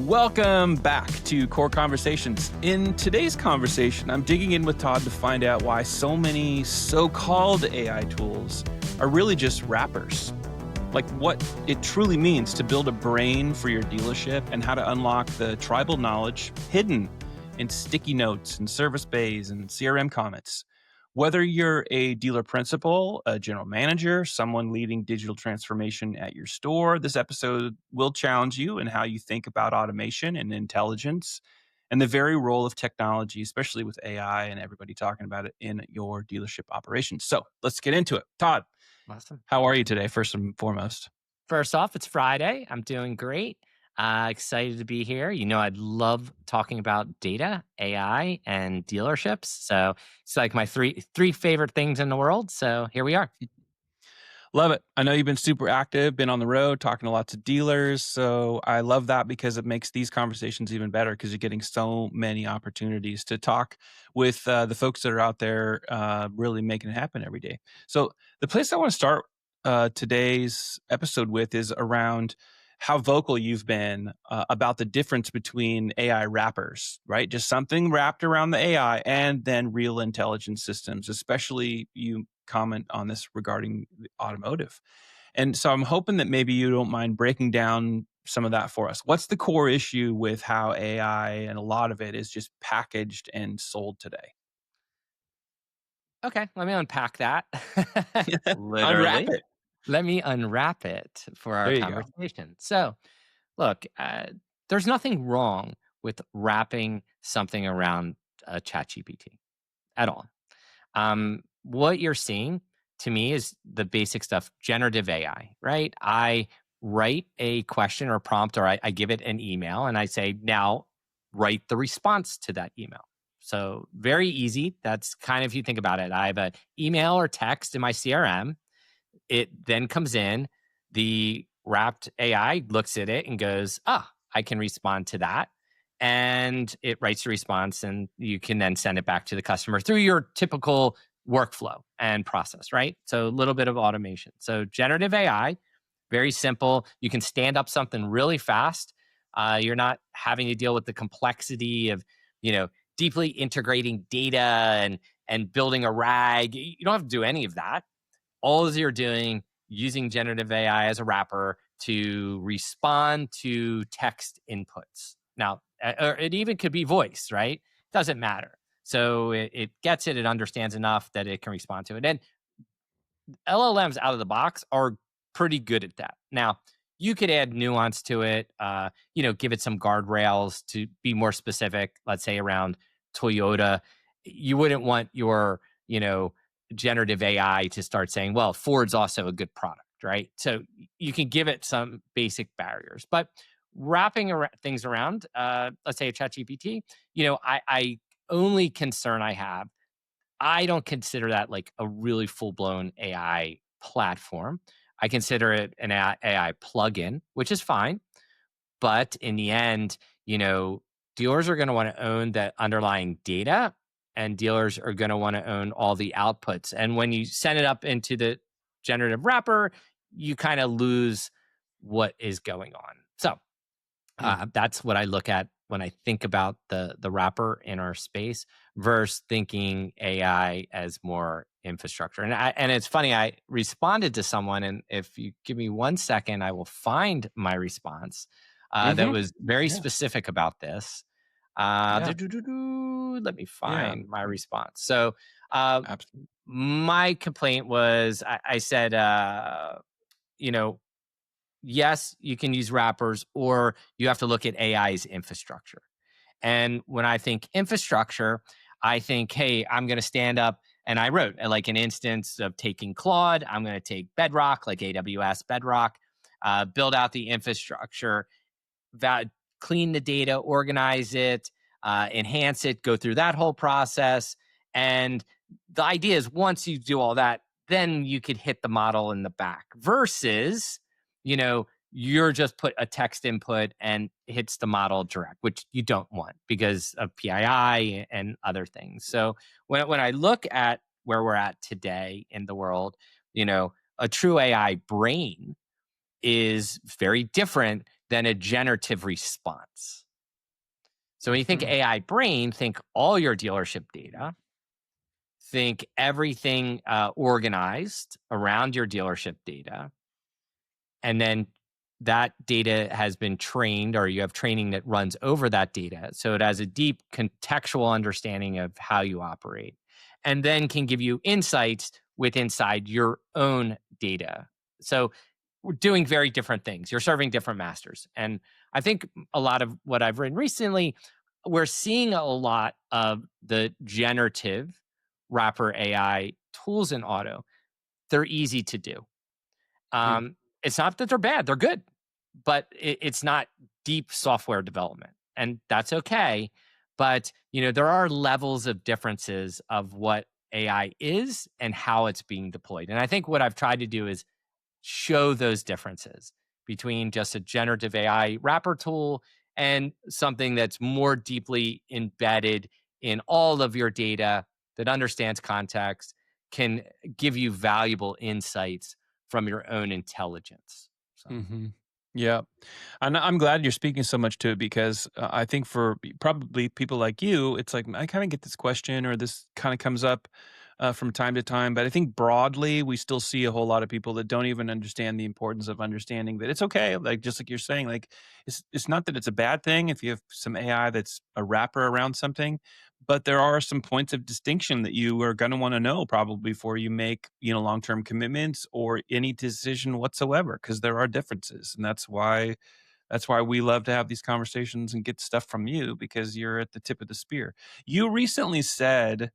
Welcome back to Qore Conversations. In today's conversation, I'm digging in with Todd to find out why so many so-called AI tools are really just wrappers. Like what it truly means to build a brain for your dealership and how to unlock the tribal knowledge hidden in sticky notes and service bays and CRM comments. Whether you're a dealer principal, a general manager, someone leading digital transformation at your store, this episode will challenge you in how you think about automation and intelligence and the very role of technology, especially with AI and everybody talking about it in your dealership operations. So let's get into it. Todd, Awesome. how are you today, first and foremost? First off, it's Friday. I'm doing great. Excited to be here. You know, I love talking about data, AI, and dealerships. So it's like my three favorite things in the world. So here we are. Love it. I know you've been super active, been on the road, talking to lots of dealers. So I love that because it makes these conversations even better because you're getting so many opportunities to talk with the folks that are out there really making it happen every day. So the place I want to start today's episode with is around how vocal you've been about the difference between AI wrappers, right? Just something wrapped around the AI and then real intelligence systems, especially you comment on this regarding the automotive. And so I'm hoping that maybe you don't mind breaking down some of that for us. What's the core issue with how AI and a lot of it is just packaged and sold today? Okay, let me unpack that. Unwrap Literally, it. let me unwrap it for our There you go. conversation. So, look, there's nothing wrong with wrapping something around a ChatGPT at all. What you're seeing to me is the basic stuff, generative AI, right? I write a question or prompt, or I give it an email and I say, now write the response to that email. So very easy. That's kind of, if you think about it, I have an email or text in my CRM. It then comes in, the wrapped AI looks at it and goes, I can respond to that. And it writes a response, and you can then send it back to the customer through your typical workflow and process, right? So a little bit of automation. So generative AI, very simple. You can stand up something really fast. You're not having to deal with the complexity of, you know, deeply integrating data and building a RAG. You don't have to do any of that. All you're doing using generative AI as a wrapper to respond to text inputs. Now, or it even could be voice, right? Doesn't matter. So it gets it, it understands enough that it can respond to it. And LLMs out of the box are pretty good at that. Now, you could add nuance to it, give it some guardrails to be more specific, let's say around Toyota. You wouldn't want your, generative AI to start saying, well, Ford's also a good product, right? So you can give it some basic barriers. But wrapping things around, let's say a ChatGPT, I only concern I have, I don't consider that like a really full blown AI platform. I consider it an AI plugin, which is fine. But in the end, dealers are going to want to own that underlying data, and dealers are going to want to own all the outputs. And when you send it up into the generative wrapper, you kind of lose what is going on. So that's what I look at when I think about the wrapper in our space versus thinking AI as more infrastructure. And it's funny, I responded to someone, and if you give me 1 second, I will find my response that was very Yeah. specific about this. Yeah. Let me Yeah. find my response. So uh, Absolutely. my complaint was, I said, yes, you can use wrappers, or you have to look at AI's infrastructure. And when I think infrastructure, I think, hey, I'm going to stand up, and I wrote like an instance of taking Claude. I'm going to take Bedrock, like AWS Bedrock, build out the infrastructure, clean the data, organize it, enhance it, go through that whole process. And the idea is once you do all that, then you could hit the model in the back versus, you're just put a text input and hits the model direct, which you don't want because of PII and other things. So when I look at where we're at today in the world, a true AI brain is very different than a generative response. So when you think Mhm. AI brain, think all your dealership data, think everything organized around your dealership data, and then that data has been trained, or you have training that runs over that data. So it has a deep contextual understanding of how you operate, and then can give you insights with inside your own data. So we're doing very different things. You're serving different masters. And I think a lot of what I've written recently, we're seeing a lot of the generative wrapper AI tools in auto. They're easy to do. Mm. It's not that they're bad, they're good, but it's not deep software development. And that's okay. But there are levels of differences of what AI is and how it's being deployed. And I think what I've tried to do is show those differences between just a generative AI wrapper tool and something that's more deeply embedded in all of your data, that understands context, can give you valuable insights from your own intelligence. So, Mhm. Yeah. And I'm glad you're speaking so much to it because I think for probably people like you, it's like I kind of get this question or this kind of comes up from time to time. But I think broadly, we still see a whole lot of people that don't even understand the importance of understanding that it's okay. Like just like you're saying, like it's not that it's a bad thing if you have some AI that's a wrapper around something, but there are some points of distinction that you are going to want to know probably before you make long-term commitments or any decision whatsoever because there are differences, and that's why we love to have these conversations and get stuff from you because you're at the tip of the spear. You recently said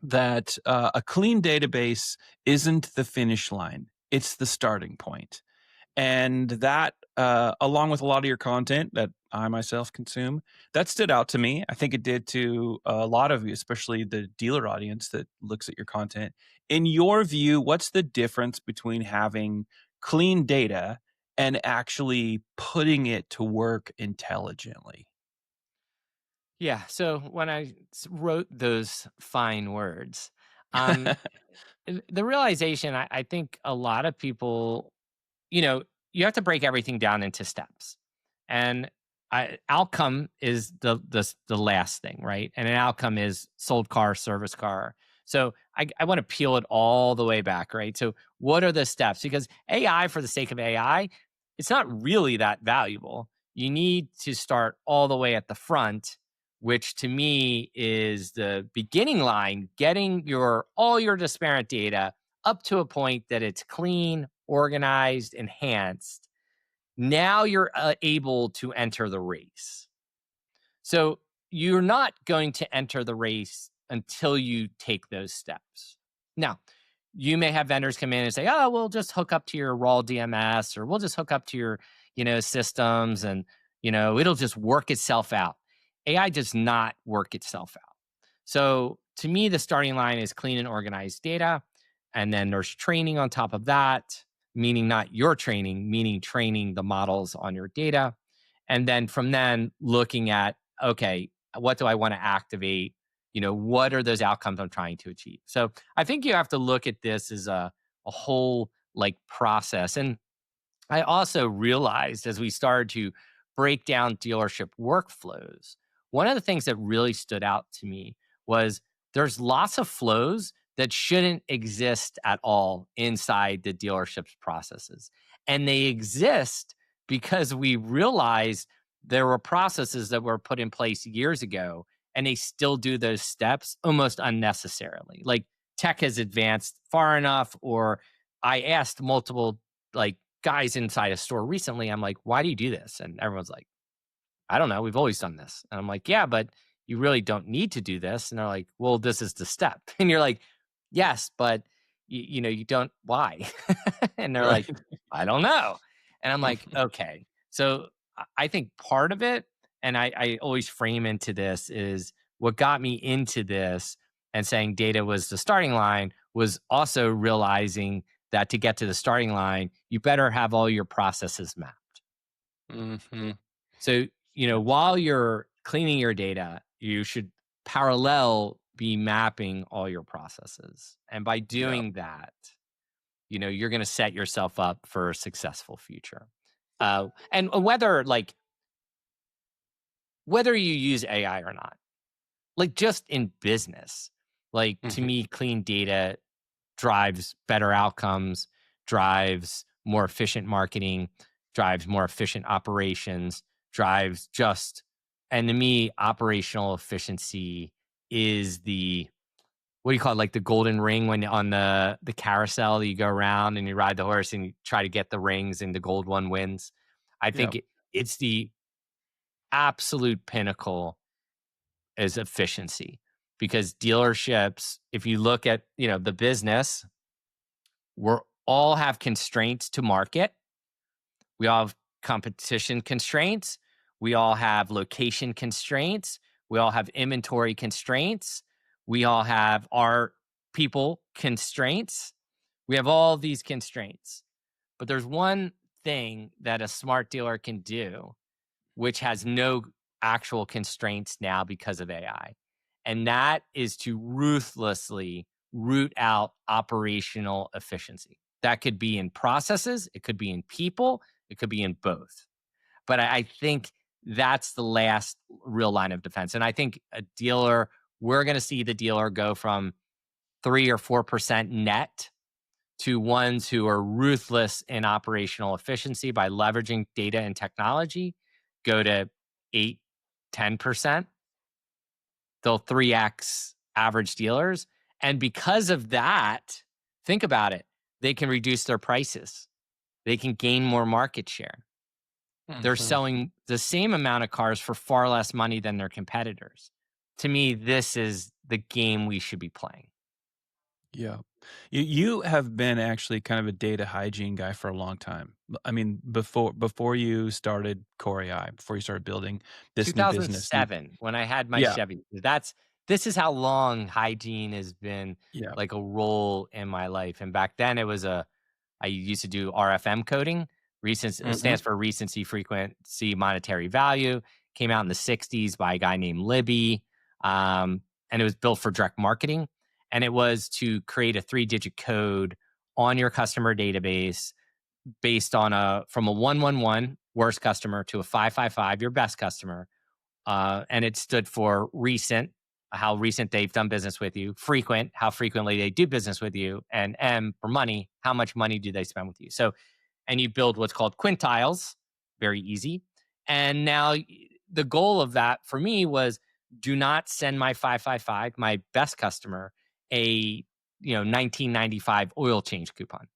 that a clean database isn't the finish line, it's the starting point. And that, along with a lot of your content that I myself consume, that stood out to me. I think it did to a lot of you, especially the dealer audience that looks at your content. In your view, what's the difference between having clean data and actually putting it to work intelligently? yeah. So when I wrote those fine words, um, the realization I think a lot of people, you know, you have to break everything down into steps. And outcome is the last thing, right? And an outcome is sold car, service car. So I want to peel it all the way back, right? So what are the steps? Because AI, for the sake of AI, it's not really that valuable. You need to start all the way at the front, which to me is the beginning line, getting your all your disparate data up to a point that it's clean, organized, enhanced. Now you're able to enter the race. So you're not going to enter the race until you take those steps. Now, you may have vendors come in and say, "Oh, we'll just hook up to your raw DMS, or we'll just hook up to your, systems, and it'll just work itself out." AI does not work itself out. So to me, the starting line is clean and organized data, and then there's training on top of that, meaning not your training, meaning training the models on your data, and then from then looking at, okay, what do I want to activate? What are those outcomes I'm trying to achieve? So I think you have to look at this as a whole like process. And I also realized as we started to break down dealership workflows, one of the things that really stood out to me was there's lots of flows that shouldn't exist at all inside the dealership's processes. And they exist because we realized there were processes that were put in place years ago and they still do those steps almost unnecessarily. Like tech has advanced far enough, or I asked multiple like guys inside a store recently, I'm like, "Why do you do this?" And everyone's like, "I don't know. We've always done this." And I'm like, "Yeah, but you really don't need to do this." And they're like, "Well, this is the step." And you're like, "Yes, but you don't. Why?" And they're like, Right. "I don't know." And I'm like, "Okay." So I think part of it, and I always frame into this is what got me into this and saying data was the starting line was also realizing that to get to the starting line, you better have all your processes mapped. Mhm. So, while you're cleaning your data, you should parallel be mapping all your processes. And by Yeah. doing that, you're going to set yourself up for a successful future. And whether you use AI or not, like just in business, like to Mhm. me, clean data drives better outcomes, drives more efficient marketing, drives more efficient operations, drives just, and to me, operational efficiency is the, what do you call it? Like the golden ring when on the carousel, you go around and you ride the horse and you try to get the rings and the gold one wins. I Yeah. think it's the absolute pinnacle is efficiency because dealerships, if you look at, the business, we're all have constraints to market. We all have competition constraints. We all have location constraints. We all have inventory constraints. We all have our people constraints. We have all these constraints. But there's one thing that a smart dealer can do, which has no actual constraints now because of AI. And that is to ruthlessly root out operational efficiency. That could be in processes, it could be in people, it could be in both. But I think that's the last real line of defense. And I think we're going to see the dealer go from 3 or 4% net to ones who are ruthless in operational efficiency by leveraging data and technology, go to 8, 10%. They'll 3x average dealers. And because of that, think about it, they can reduce their prices. They can gain more market share. They're Mhm. selling the same amount of cars for far less money than their competitors. To me, this is the game we should be playing. Yeah. You have been actually kind of a data hygiene guy for a long time. I mean, before you started Core AI, before you started building this new business, you 2007 when I had my yeah, Chevy. This is how long hygiene has been yeah. like a role in my life. And back then I used to do RFM coding. It Mhm. stands for recency frequency monetary value. Came out in the 60s by a guy named Libby. And it was built for direct marketing. And it was to create a 3-digit code on your customer database based on from a 111 worst customer to a 555 your best customer, and it stood for recent, how recent they've done business with you; frequent, how frequently they do business with you; and M for money, how much money do they spend with you. So, and you build what's called quintiles, very easy. And now the goal of that for me was, do not send my 555, my best customer, a 1995 oil change coupon.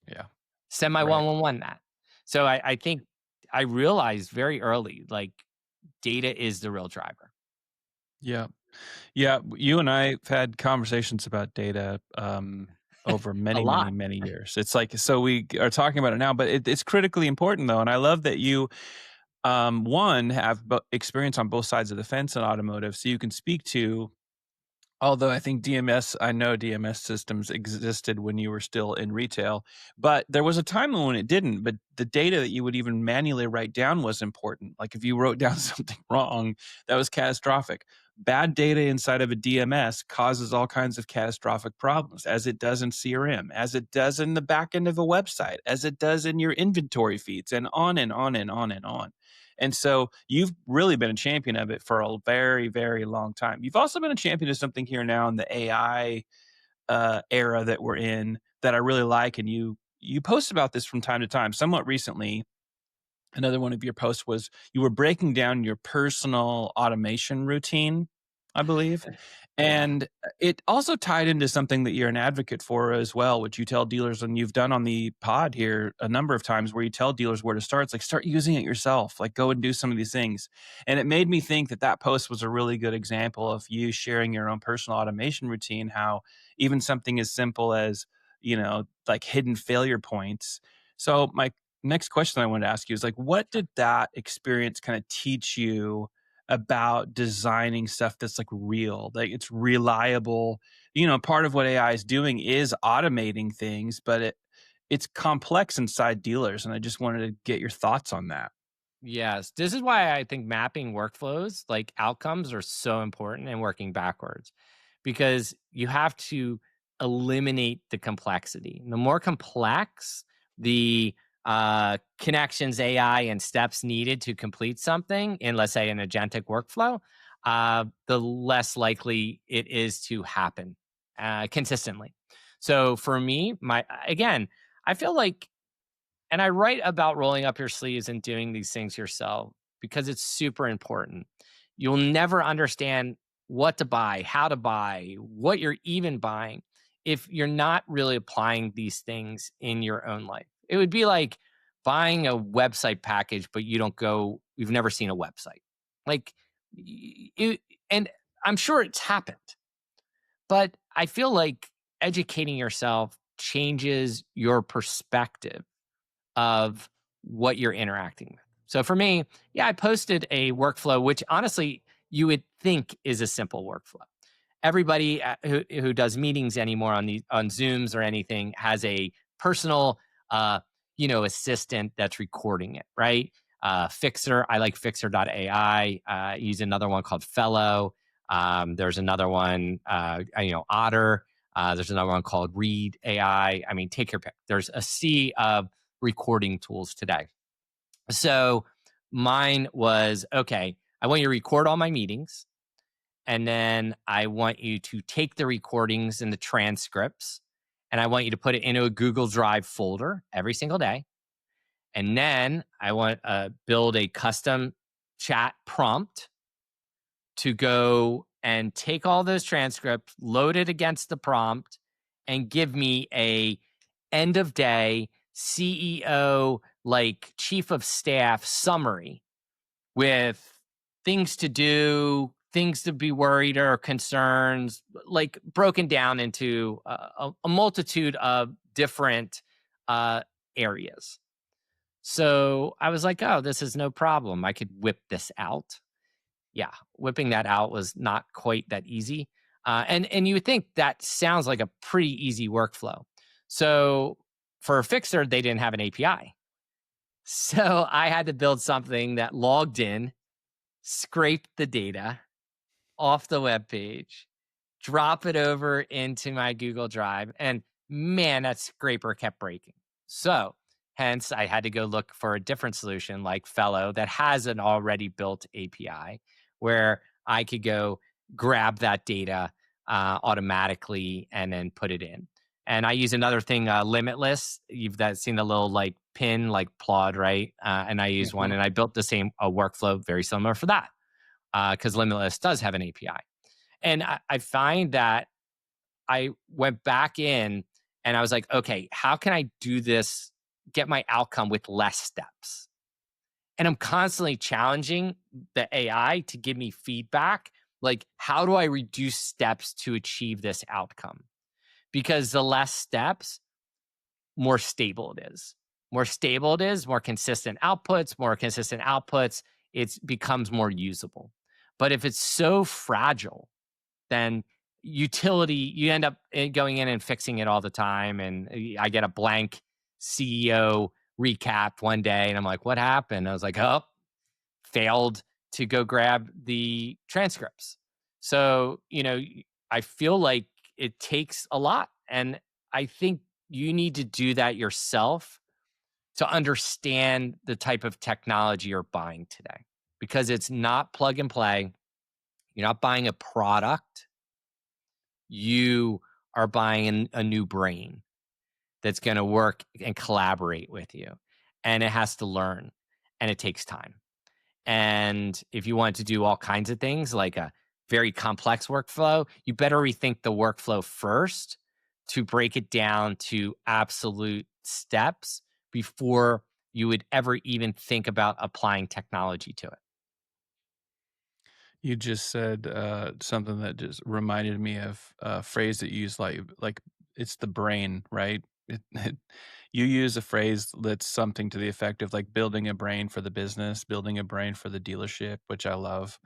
Yeah. Send my Right. 111 that. So I think I realized very early, like, data is the real driver. Yeah. Yeah, you and I've had conversations about data, over A many, many, lot. many years. It's like so we are talking about it now, but it's critically important though, and I love that you, one, have experience on both sides of the fence in automotive, so you can speak to. Although I know DMS systems existed when you were still in retail, but there was a time when it didn't, but the data that you would even manually write down was important. Like if you wrote down something wrong, that was catastrophic. Bad data inside of a DMS causes all kinds of catastrophic problems, as it does in CRM, as it does in the back end of a website, as it does in your inventory feeds, and on and on and on and on. And so you've really been a champion of it for a very, very long time. You've also been a champion of something here now in the AI era that we're in that I really like. And you post about this from time to time. Somewhat recently, another one of your posts was you were breaking down your personal automation routine, I believe. Yeah. And it also tied into something that you're an advocate for as well, which you tell dealers, and you've done on the pod here a number of times where you tell dealers where to start. It's like, start using it yourself, like go and do some of these things. And it made me think that that post was a really good example of you sharing your own personal automation routine, how even something as simple as, like hidden failure points. So my next question I wanted to ask you is like, what did that experience kind of teach you about designing stuff that's like real, like it's reliable? Part of what AI is doing is automating things, but it's complex inside dealers. And I just wanted to get your thoughts on that. Yes. This is why I think mapping workflows, like outcomes, are so important and working backwards because you have to eliminate the complexity. The more complex the connections, AI, and steps needed to complete something in, let's say, an agentic workflow, the less likely it is to happen consistently. So for me, my again, I feel like, and I write about rolling up your sleeves and doing these things yourself because it's super important. You'll never understand what to buy, how to buy, what you're even buying if you're not really applying these things in your own life. It would be like buying a website package, but you've never seen a website. Like, it, and I'm sure it's happened, but I feel like educating yourself changes your perspective of what you're interacting with. So for me, yeah, I posted a workflow, which honestly you would think is a simple workflow. Everybody who does meetings anymore on Zooms or anything has a personal, uh, assistant that's recording it, right? Fixer, I like Fixer.ai. Use another one called Fellow. There's another one, Otter. There's another one called Read AI. I mean, take your pick. There's a sea of recording tools today. So mine was, okay, I want you to record all my meetings. And then I want you to take the recordings and the transcripts, and I want you to put it into a Google Drive folder every single day. And then I want to build a custom chat prompt to go and take all those transcripts, load it against the prompt, and give me a end of day CEO, like chief of staff summary with things to do, things to be worried or concerns, like broken down into a multitude of different areas. So I was like, oh, this is no problem. I could whip this out. Yeah, whipping that out was not quite that easy. And you would think that sounds like a pretty easy workflow. So for a fixer, they didn't have an API. So I had to build something that logged in, scraped the data off the web page, drop it over into my Google Drive, and man, that scraper kept breaking. So, hence, I had to go look for a different solution like Fellow that has an already built API where I could go grab that data automatically and then put it in. And I use another thing, Limitless. Seen the little like pin, like Plod, right? And I use one, Mhm. and I built the same workflow very similar for that because Limitless does have an API. And I find that I went back in and I was like, okay, how can I do this, get my outcome with less steps? And I'm constantly challenging the AI to give me feedback. Like, how do I reduce steps to achieve this outcome? Because the less steps, more stable it is. More stable it is, more consistent outputs, it becomes more usable. But if it's so fragile, then you end up going in and fixing it all the time. And I get a blank CEO recap one day, and I'm like, what happened? I was like, oh, failed to go grab the transcripts. So, I feel like it takes a lot. And I think you need to do that yourself to understand the type of technology you're buying today because it's not plug and play. You're not buying a product, you are buying a new brain that's going to work and collaborate with you. And it has to learn and it takes time. And if you want to do all kinds of things like a very complex workflow, you better rethink the workflow first to break it down to absolute steps before you would ever even think about applying technology to it. You just said something that just reminded me of a phrase that you use, like it's the brain, right? You use a phrase that's something to the effect of like building a brain for the business, building a brain for the dealership, which I love.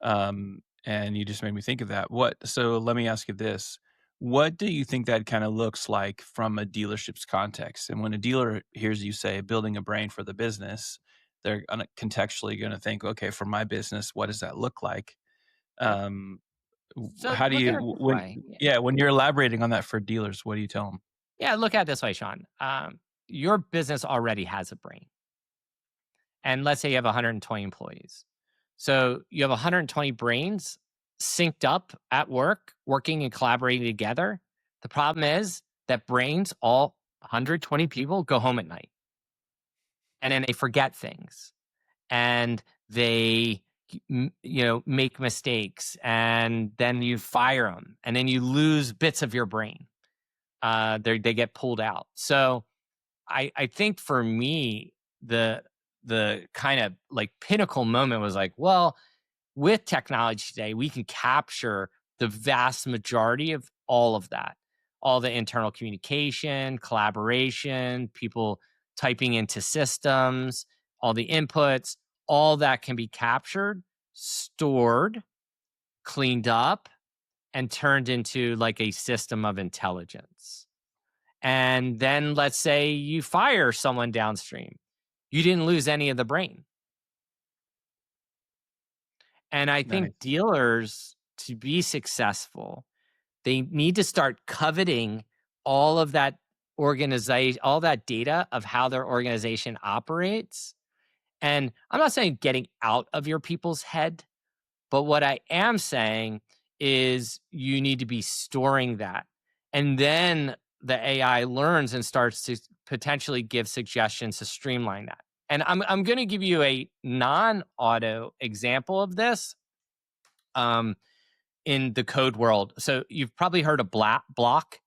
And you just made me think of that. So let me ask you this. What do you think that kind of looks like from a dealership's context? And when a dealer hears you say building a brain for the business, they're contextually going to think, okay, for my business, what does that look like? Yep. Um, So how do look you, at it this way. yeah, when you're elaborating on that for dealers, what do you tell them? Yeah, look at it this way, Sean. your business already has a brain. And let's say you have 120 employees. So you have 120 brains synced up at work, working and collaborating together. The problem is that brains, all 120 people, go home at night and then they forget things and they make mistakes, and then you fire them and then you lose bits of your brain. They get pulled out. So I think for me, the kind of like pinnacle moment was like, well, with technology today, we can capture the vast majority of all of that, all the internal communication, collaboration, people typing into systems, all the inputs, all that can be captured, stored, cleaned up, and turned into like a system of intelligence. And then let's say you fire someone downstream. You didn't lose any of the brain. And I think Nice. dealers, to be successful, they need to start coveting all of that organization, all that data of how their organization operates. And I'm not saying getting out of your people's head, but what I am saying is you need to be storing that. And then the AI learns and starts to potentially give suggestions to streamline that. And I'm going to give you a non-auto example of this um, in the code world. So you've probably heard of Block,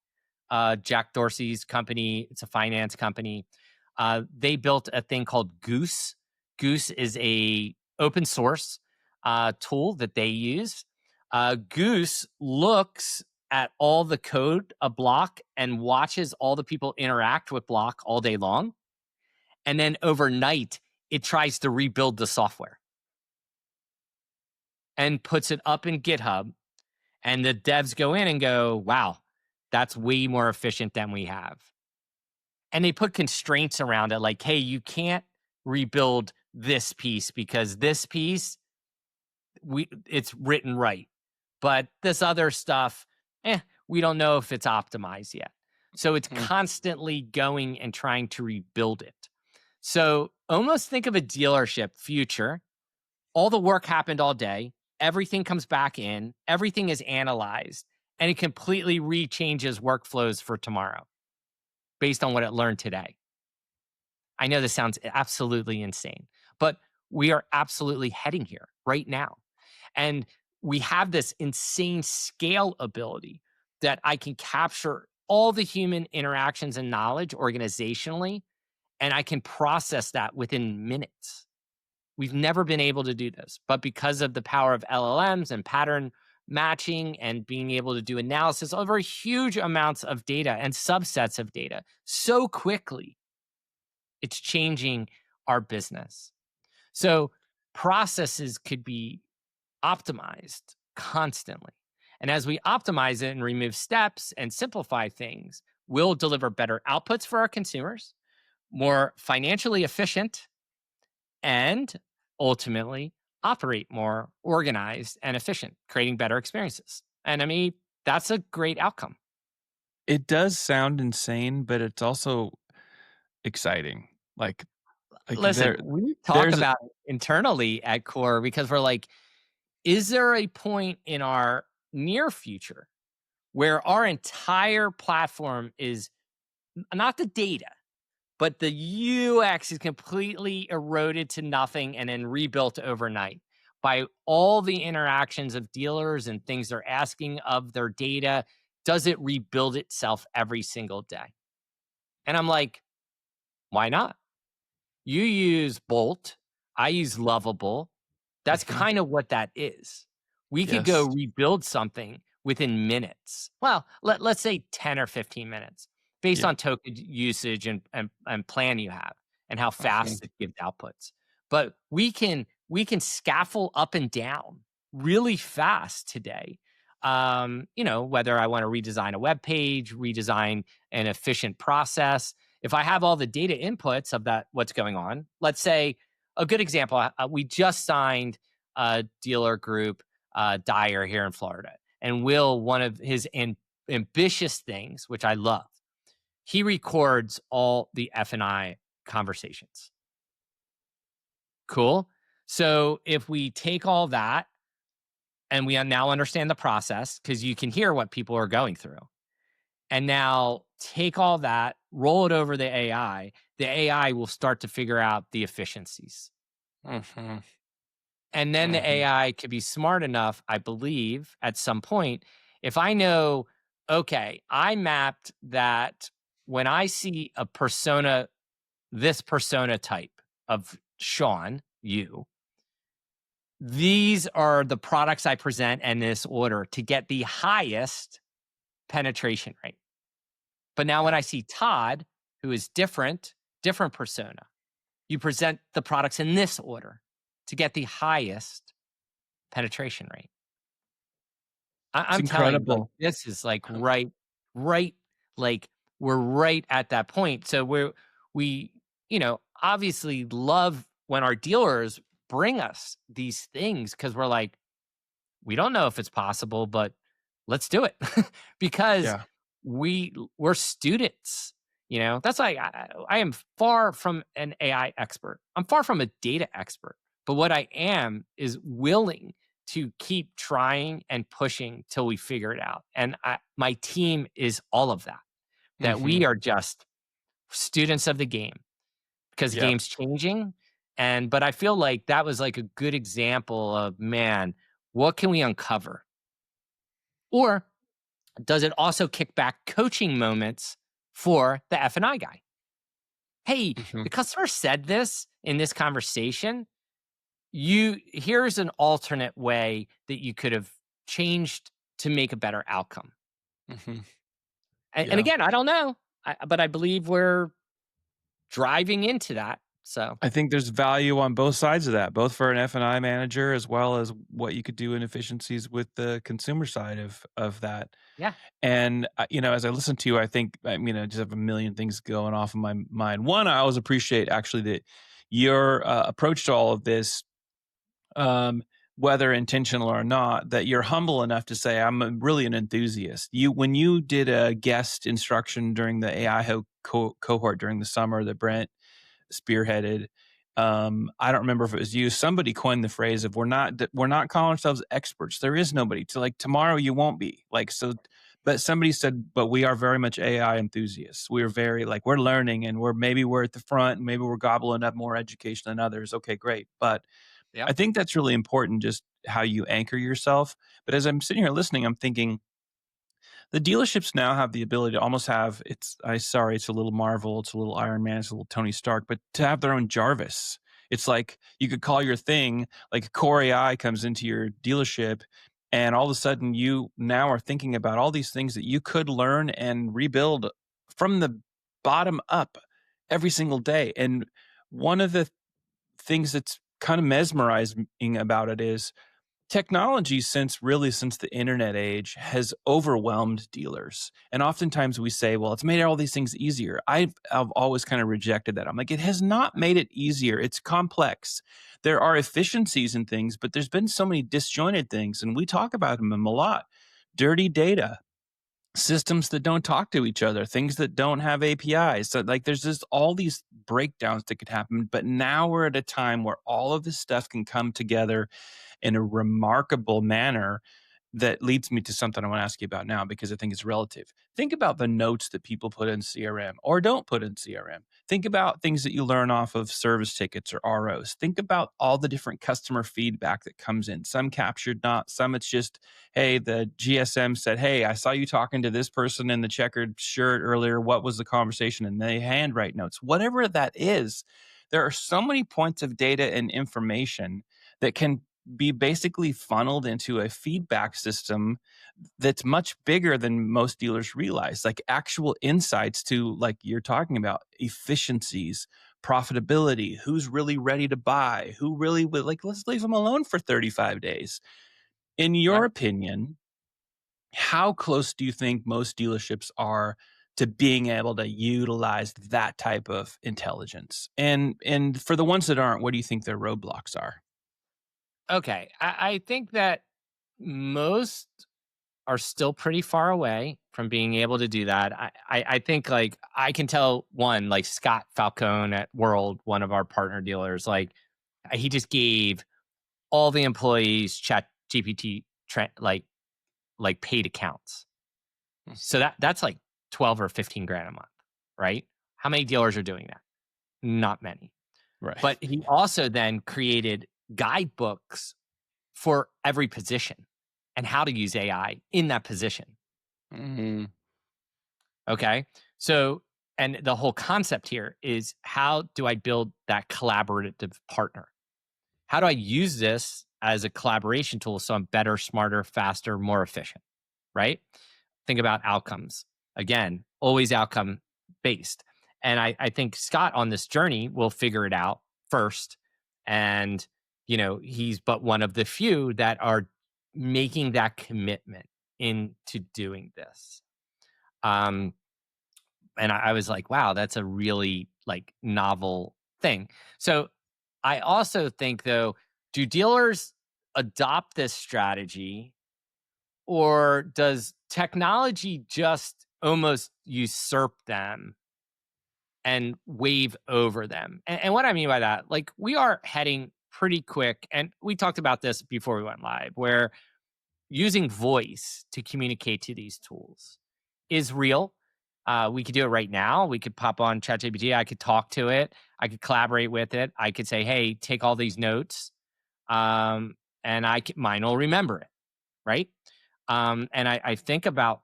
Jack Dorsey's company. It's a finance company. They built a thing called Goose. Goose is a open source tool that they use. Goose looks at all the code of Block and watches all the people interact with Block all day long. And then overnight, it tries to rebuild the software and puts it up in GitHub. And the devs go in and go, wow, that's way more efficient than we have. And they put constraints around it like, hey, you can't rebuild this piece because this piece, it's written right. But this other stuff, we don't know if it's optimized yet. So it's Hmm. constantly going and trying to rebuild it. So almost think of a dealership future. All the work happened all day. Everything comes back in. Everything is analyzed. And it completely rechanges workflows for tomorrow based on what it learned today. I know this sounds absolutely insane, but we are absolutely heading here right now. And we have this insane scale ability that I can capture all the human interactions and knowledge organizationally, and I can process that within minutes. We've never been able to do this, but because of the power of LLMs and pattern matching and being able to do analysis over huge amounts of data and subsets of data so quickly, it's changing our business. So processes could be optimized constantly. And as we optimize it and remove steps and simplify things, we'll deliver better outputs for our consumers, more financially efficient, and ultimately operate more organized and efficient, creating better experiences. And I mean, that's a great outcome. It does sound insane, but it's also exciting. Listen, There we talk there's a about it internally at Core because we're like, is there a point in our near future where our entire platform is not the data, but the UX is completely eroded to nothing and then rebuilt overnight by all the interactions of dealers and things they're asking of their data? Does it rebuild itself every single day? And I'm like, why not? You use Bolt, I use Lovable. That's Mhm. kind of what that is. We could go Yes. rebuild something within minutes. Well, let's say 10 or 15 minutes based Yeah. on token usage and plan you have and how Mhm. fast it gives outputs. But we can scaffold up and down really fast today. Whether I want to redesign a web page, redesign an efficient process, if I have all the data inputs of that, what's going on, let's say a good example, we just signed a dealer group, Dyer here in Florida. And Will, one of his ambitious things, which I love, He records all the F&I conversations. Cool. So if we take all that and we now understand the process, because you can hear what people are going through, and now take all that, roll it over the AI will start to figure out the efficiencies. Hmm. And then the Hmm. AI could be smart enough, I believe, at some point, if I know, okay, I mapped that when I see a persona, this persona type of Sean, you, these are the products I present in this order to get the highest penetration rate. But now when Yeah. I see Todd, who is different persona, you present the products in this order to get the highest penetration rate. It's I'm telling you, like, incredible. this is like right, like we're right at that point. So we, obviously love when our dealers bring us these things because we're like, we don't know if it's possible, but let's do it because Yeah. we're students. That's why I am far from an AI expert. I'm far from a data expert. But what I am is willing to keep trying and pushing till we figure it out. And my team is all of that. That Hmm. we are just students of the game because the Yep. game's changing. But I feel like that was like a good example of, man, what can we uncover? Or does it also kick back coaching moments for the F&I guy? Hey, Hmm. the customer said this in this conversation. Here's an alternate way that you could have changed to make a better outcome. Hmm. And Yeah. again, I don't know, but I believe we're driving into that. So I think there's value on both sides of that, both for an F&I manager as well as what you could do in efficiencies with the consumer side of that. yeah, And, as I listen to you, I just have a million things going off in my mind. One, I always appreciate actually that your approach to all of this, um, whether intentional or not, that you're humble enough to say, really an enthusiast. When you did a guest instruction during the AI cohort during the summer that Brent spearheaded. I don't remember if it was you. Somebody coined the phrase of we're not calling ourselves experts. There is nobody to like tomorrow. You won't be like so. But somebody said, but we are very much AI enthusiasts. We're very like we're learning and we're at the front and maybe we're gobbling up more education than others. Okay, great. But yep, I think that's really important, just how you anchor yourself. But as I'm sitting here listening, I'm thinking the dealerships now have the ability to almost have it's a little Marvel, it's a little Iron Man, it's a little Tony Stark, but to have their own Jarvis. It's like you could call your thing like QoreAI comes into your dealership and all of a sudden you now are thinking about all these things that you could learn and rebuild from the bottom up every single day. And one of the things that's kind of mesmerizing about it is technology since the internet age has overwhelmed dealers. And oftentimes we say, well, it's made all these things easier. I've always kind of rejected that. I'm like, it has not made it easier. It's complex. There are efficiencies in things, but there's been so many disjointed things, and we talk about them a lot. Dirty data, systems that don't talk to each other, things that don't have APIs. So like there's just all these breakdowns that could happen. But now we're at a time where all of this stuff can come together in a remarkable manner that leads me to something I want to ask you about now because I think it's relative. Think about the notes that people put in CRM or don't put in CRM. Think about things that you learn off of service tickets or ROs. Think about all the different customer feedback that comes in. Some captured, not some. It's just, hey, the GSM said, hey, I saw you talking to this person in the checkered shirt earlier. What was the conversation? And they handwrite notes. Whatever that is, there are so many points of data and information that can be basically funneled into a feedback system that's much bigger than most dealers realize, like actual insights to, like you're talking about, efficiencies, profitability, who's really ready to buy, who really would like, let's leave them alone for 35 days. In your right. opinion, how close do you think most dealerships are to being able to utilize that type of intelligence? And for the ones that aren't, what do you think their roadblocks are? Okay. I think that most are still pretty far away from being able to do that. I think like I can tell one like Scott Falcone at World, one of our partner dealers, like he just gave all the employees Chat GPT like paid accounts. Mm. So that's like 12 or 15 grand a month, right? How many dealers are doing that? Not many. Right. But he also then created guidebooks for every position and how to use AI in that position. Mhm. Okay. So, and the whole concept here is how do I build that collaborative partner? How do I use this as a collaboration tool so I'm better, smarter, faster, more efficient? Right? Think about outcomes. Again, always outcome based. And I think Scott on this journey will figure it out first. And, he's but one of the few that are making that commitment into doing this. Um, and I was like, wow, that's a really like novel thing. So I also think though, do dealers adopt this strategy or does technology just almost usurp them and wave over them? And what I mean by that, like we are heading pretty quick, and we talked about this before we went live, where using voice to communicate to these tools is real. We could do it right now. We could pop on ChatGPT. I could talk to it. I could collaborate with it. I could say, "Hey, take all these notes," um, and mine will remember it, right? And I think about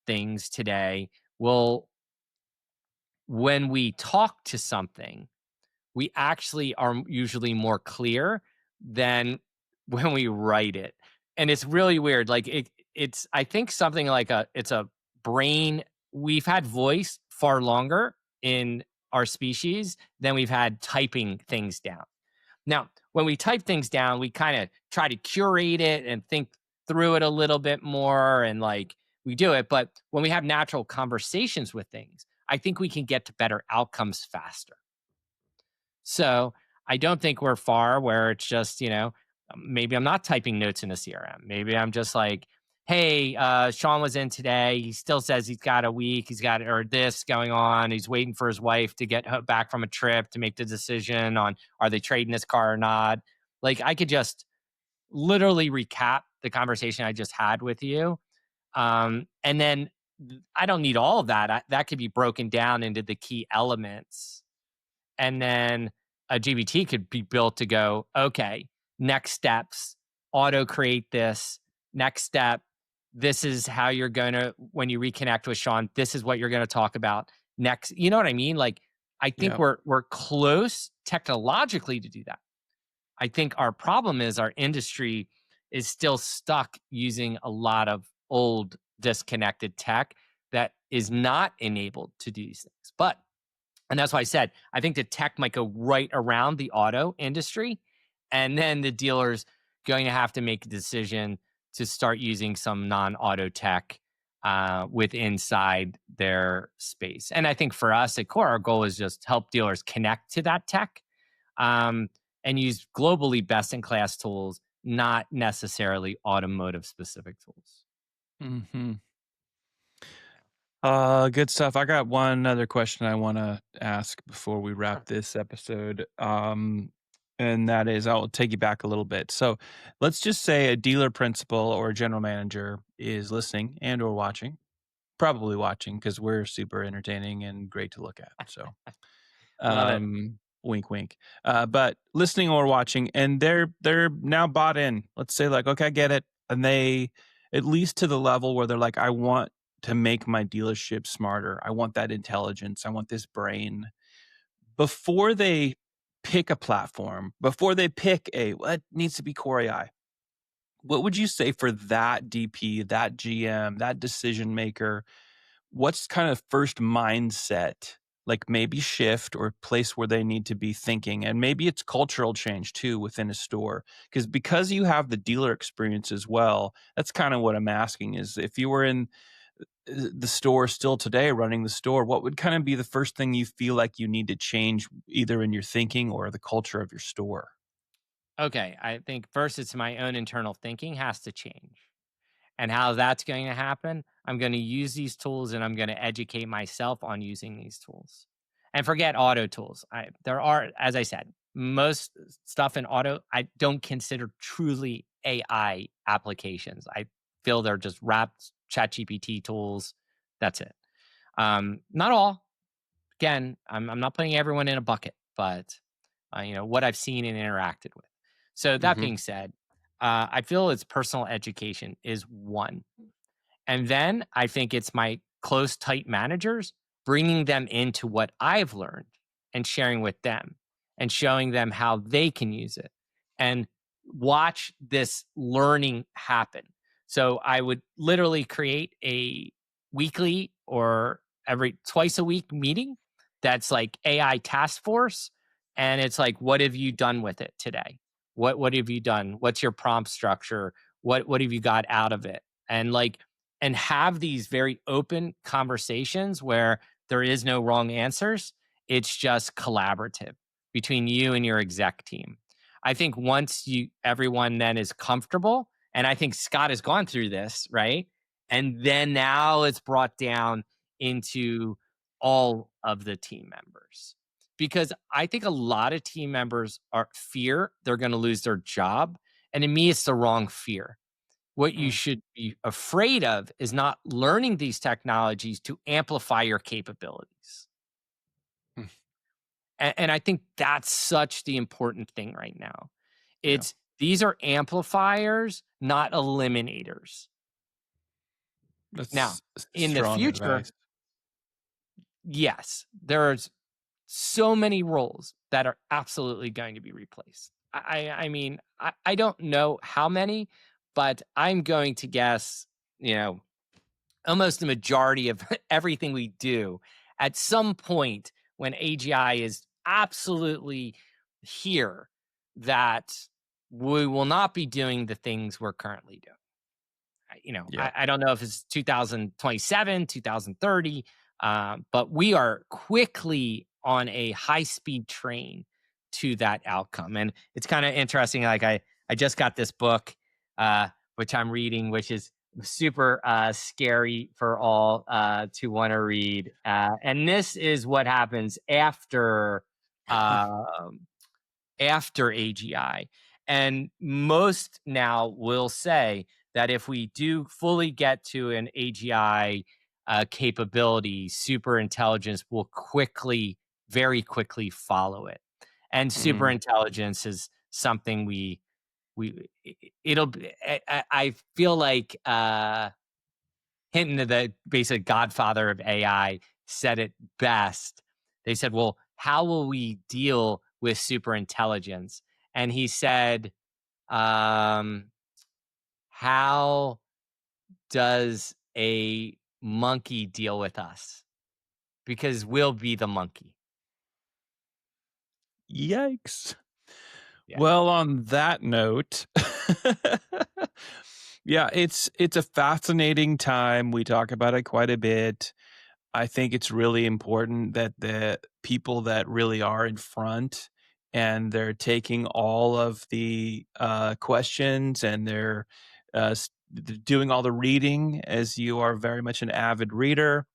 things today. Well, when we talk to something, we actually are usually more clear than when we write it. And it's really weird. Like it's I think something like it's a brain. We've had voice far longer in our species than we've had typing things down. Now, when we type things down, we kind of try to curate it and think through it a little bit more and like we do it. But when we have natural conversations with things, I think we can get to better outcomes faster. So I don't think we're far where it's just, maybe I'm not typing notes in a CRM. Maybe I'm just like, hey, Sean was in today. He still says he's got a week. He's got or this going on. He's waiting for his wife to get back from a trip to make the decision on are they trading his car or not. Like I could just literally recap the conversation I just had with you. And then I don't need all of that. That could be broken down into the key elements and then a GBT could be built to go, okay, next steps, auto create this. Next step, this is how you're going to, when you reconnect with Sean, this is what you're going to talk about next. You know what I mean? Like, I think Yeah. we're close technologically to do that. I think our problem is our industry is still stuck using a lot of old disconnected tech that is not enabled to do these things. And that's why I said, I think the tech might go right around the auto industry. And then the dealer's going to have to make a decision to start using some non auto tech with inside their space. And I think for us at Core, our goal is just help dealers connect to that tech um, and use globally best in class tools, not necessarily automotive specific tools. Mhm. Good stuff. I got one other question I wanna ask before we wrap Sure. this episode, and that is I'll take you back a little bit. So, let's just say a dealer principal or a general manager is listening and or watching, probably watching because 'cause we're super entertaining and great to look at, so Love it. Wink, wink. But listening or watching, and they're now bought in. Let's say like, okay, I get it, and they at least to the level where they're like, I want to make my dealership smarter. I want that intelligence. I want this brain. Before they pick a platform, before they pick a what needs to be Core AI, what would you say for that DP, that GM, that decision maker? What's kind of first mindset, like maybe shift or place where they need to be thinking? And maybe it's cultural change too within a store. Because you have the dealer experience as well, that's kind of what I'm asking is if you were in the store still today, running the store, what would kind of be the first thing you feel like you need to change either in your thinking or the culture of your store? Okay. I think first it's my own internal thinking has to change. And how that's going to happen, I'm going to use these tools and I'm going to educate myself on using these tools. And forget auto tools. There are, as I said, most stuff in auto, I don't consider truly AI applications. I feel they're just wrapped ChatGPT tools. That's it. Not all. Again, I'm not putting everyone in a bucket, but what I've seen and interacted with. So that Mhm. being said, I feel it's personal education is one, and then I think it's my close, tight managers bringing them into what I've learned and sharing with them and showing them how they can use it and watch this learning happen. So I would literally create a weekly or every twice a week meeting that's like AI task force. And it's like, what have you done with it today? What have you done? What's your prompt structure? What have you got out of it? And like and have these very open conversations where there is no wrong answers. It's just collaborative between you and your exec team. I think once you everyone then is comfortable, and I think Scott has gone through this, right? And then now it's brought down into all of the team members. Because I think a lot of team members are fear they're going to lose their job. And to me, it's the wrong fear. What you Mm. should be afraid of is not learning these technologies to amplify your capabilities. Mm. And I think that's such the important thing right now. Yeah. It's these are amplifiers, not eliminators. Now, That's in the strong future, advice. yes, there's so many roles that are absolutely going to be replaced. I mean, I don't know how many, but I'm going to guess, you know, almost the majority of everything we do at some point when AGI is absolutely here, that we will not be doing the things we're currently doing. Yeah. I don't know if it's 2027, 2030, but we are quickly on a high speed train to that outcome. And it's kind of interesting. Like I just got this book, which I'm reading, which is super scary for all to want to read. And this is what happens um, after AGI. And most now will say that if we do fully get to an AGI capability, super intelligence will quickly, very quickly follow it. And super Mm. intelligence is something we it'll be, I feel like Hinton, the basic godfather of AI, said it best. They said, well, how will we deal with super intelligence? And he said, um, how does a monkey deal with us? Because we'll be the monkey. Yikes. Yeah. Well, on that note, yeah, it's a fascinating time. We talk about it quite a bit. I think it's really important that the people that really are in front and they're taking all of the questions and they're doing all the reading, as you are very much an avid reader.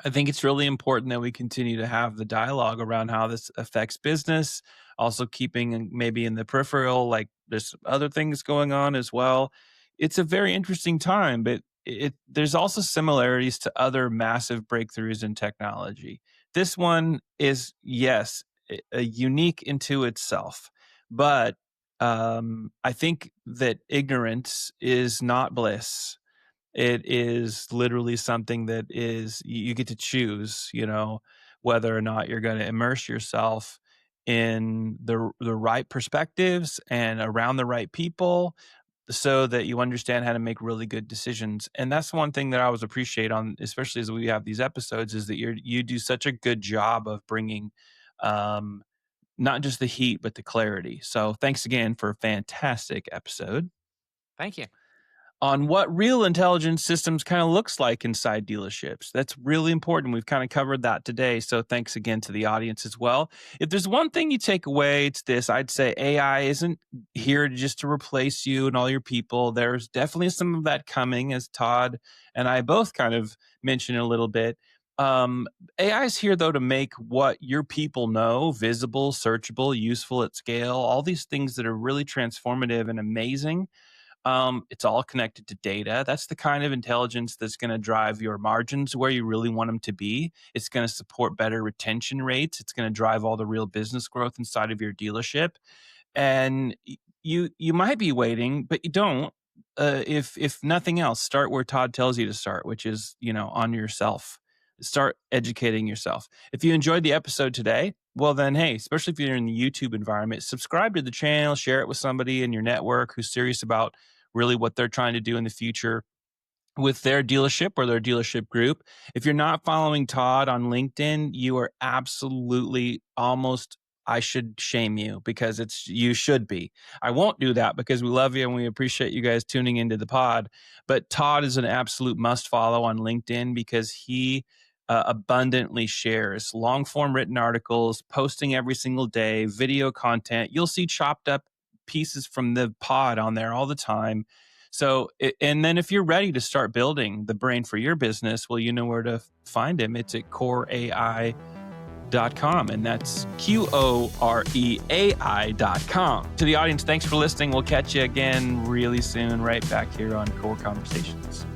I think it's really important that we continue to have the dialogue around how this affects business, also keeping maybe in the peripheral, like there's other things going on as well. It's a very interesting time, but there's also similarities to other massive breakthroughs in technology. This one is, yes, unique into itself, but I think that ignorance is not bliss. It is literally something that is you get to choose, whether or not you're gonna immerse yourself in the right perspectives and around the right people so that you understand how to make really good decisions. And that's one thing that I always appreciate on especially as we have these episodes is that you do such a good job of bringing, um, not just the heat, but the clarity. So thanks again for a fantastic episode. Thank you. on what real intelligence systems kind of looks like inside dealerships. That's really important. We've kind of covered that today. So thanks again to the audience as well. If there's one thing you take away, it's this. I'd say AI isn't here just to replace you and all your people. There's definitely some of that coming, as Todd and I both kind of mentioned a little bit. Um, AI is here though to make what your people know visible, searchable, useful at scale, all these things that are really transformative and amazing. It's all connected to data. That's the kind of intelligence that's going to drive your margins where you really want them to be. It's going to support better retention rates. It's going to drive all the real business growth inside of your dealership. And you might be waiting, but you don't. If nothing else, start where Todd tells you to start, which is on yourself. Start educating yourself. If you enjoyed the episode today, well then, hey, especially if you're in the YouTube environment, subscribe to the channel, share it with somebody in your network who's serious about really what they're trying to do in the future with their dealership or their dealership group. If you're not following Todd on LinkedIn, you are absolutely almost, I should shame you because you should be. I won't do that because we love you and we appreciate you guys tuning into the pod. But Todd is an absolute must follow on LinkedIn because he abundantly shares long form written articles, posting every single day, video content. You'll see chopped up pieces from the pod on there all the time. So, and then if you're ready to start building the brain for your business, well, you know where to find him. It's at QoreAI.com, and that's QoreAI.com. To the audience, thanks for listening. We'll catch you again really soon, right back here on Qore Conversations.